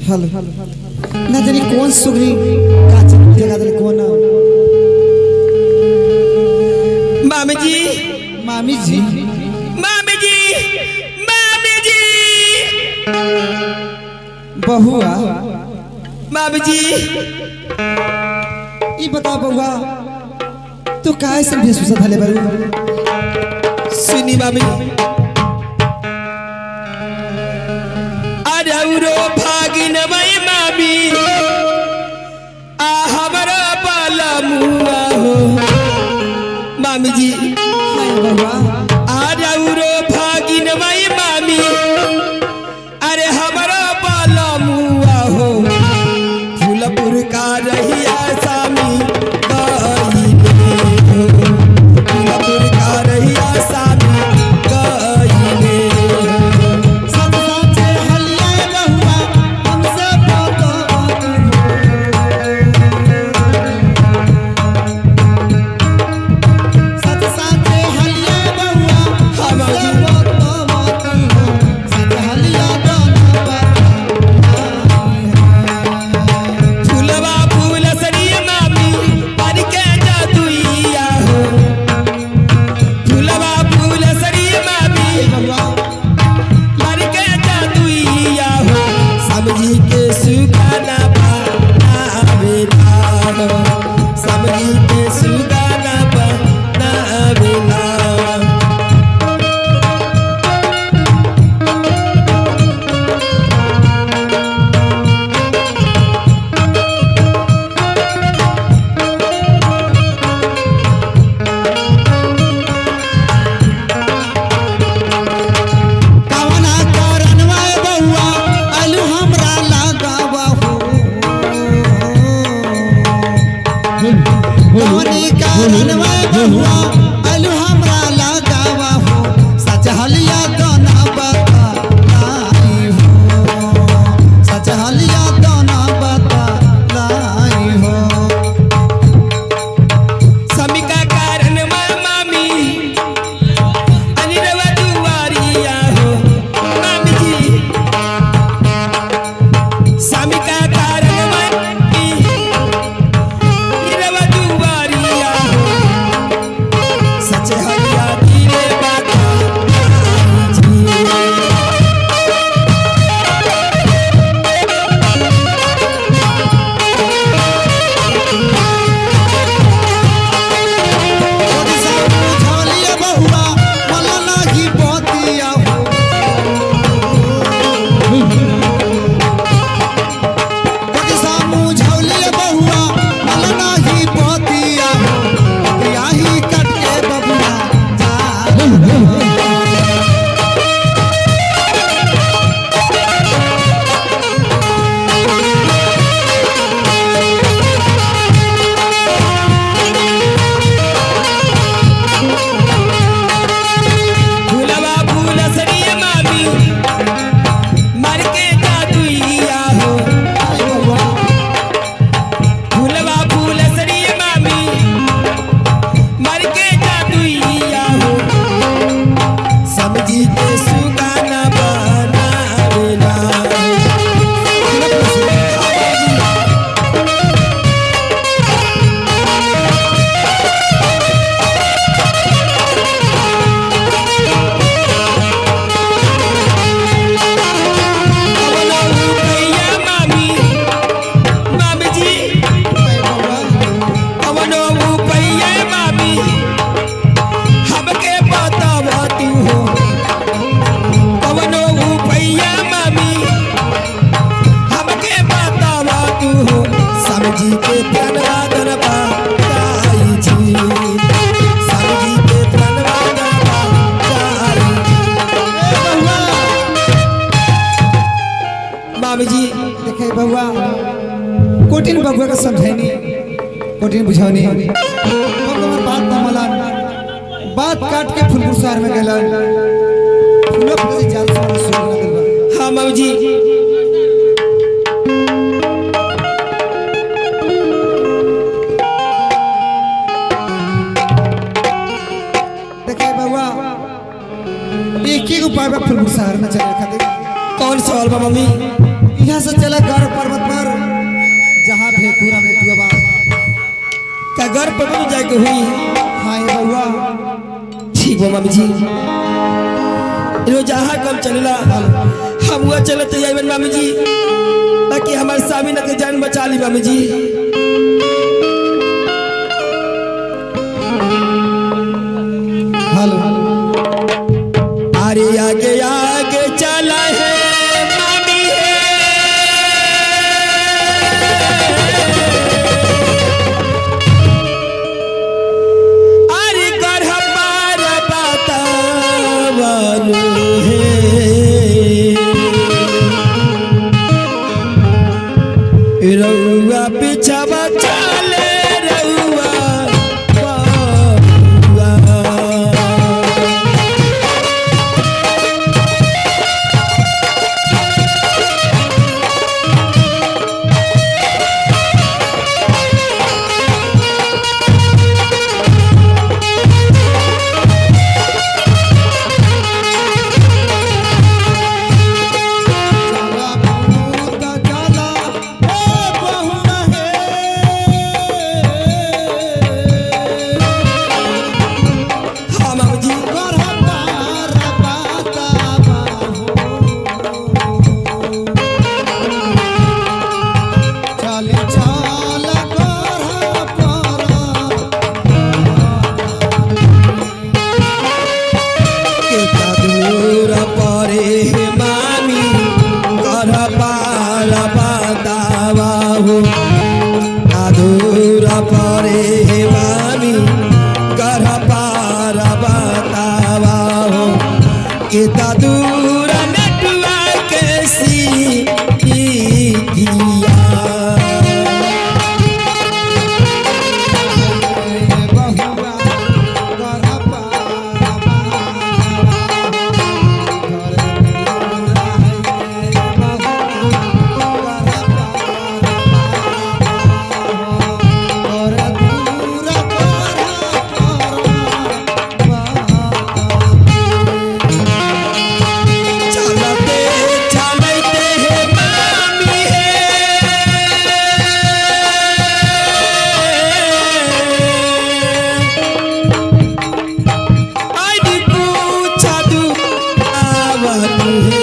Hello ना जानी कौन सुगरी काची जगह दल कौन मामी जी मामी जी मामी जी मामी जी बहुआ मामी जी ई बता बहुआ तू काहे से भेषभूषा धले बारू सुनी मामी अरौरो भागिन वै मामी आ हमारा बाला मुआ हो मामी जी हाय बहुआ अरौरो भागिन वै मामी अरे हमारा बाला मुआ हो फूलपुर का रहिया सामी फूलपुर का रहिया सामी सब साचे हलिया बहुआ हमसे बातो सच साचे हलिया बहुआ हमसे बातो सच हलिया दोनों फूलवा फूल सरिया मामी पर के जादुइया हो फूलवा फूल सरिया मामी पर के जादुइया हो समझी के सुगाना बनावेला हो समझी के सुगाना बनावेला कवना करनवा बहुआ अलू हमरा लगावा हो कवनी करनवा बहुआ अलू हमरा लगावा हो सच हलिया दोना बता लाई हो सच हलिया दोना बता लाई हो समिका कारण मामी अनिरवा दुआरिया हो मामी जी समिका कारण मामी अनिरवा दुआरिया हो सच हरिया धीरे बाता जी ओडिसा बुझलिया बहुआ मला लागी बतिया हो ओडिसा बुझलिया बहुआ मला लागी बतिया हो यही कट के बबुआ जा फूलवा फूल सरिया मामी मर के जादुइया हो फूलवा फूल सरिया मामी मर के जादुइया हो समझी के सुगाना बनावेला कवनो भैया मामी मामी जी कवनो भैया मामी हमके बतावा तू हो कवनो भैया मामी हमके बतावा तू हो समझी के प्रणवा गनबा गाई जी समझी के प्रणवा गनबा गाई मामी जी देखे बउआ कोटिन बबुआ का समझैनी कोटिन बुझावनी हमर बात न मलान बात काट के फुलपुर शहर में गेलन फूलो फूल जाल से शुरू कर देबा हाँ मामी जी देखे बउआ एक ही उपाय बा फुलपुर शहर में चले खातिर कौन सवाल बा मम्मी यहाँ से चला गौर पर्वत पर जहाँ भेखुरा में तू बा का घर पर तो जाके हुई। हाँ ये बउआ ठीक बा मामी जी, रोज जहाँ कम चलेला हम हुआ चले तो जाइबन मामी जी, ताकि हमारे स्वामी न के जान बचा ली मामी जी। हेलो अरे आगे आगे चला है मामी है, अरे घर हमारा बतावानु है, रउआ पीछा चले रउआ बउआ। अधूरा परे मामी कर पार बतावा हो, कितना दूर नटुआ कैसी किया। है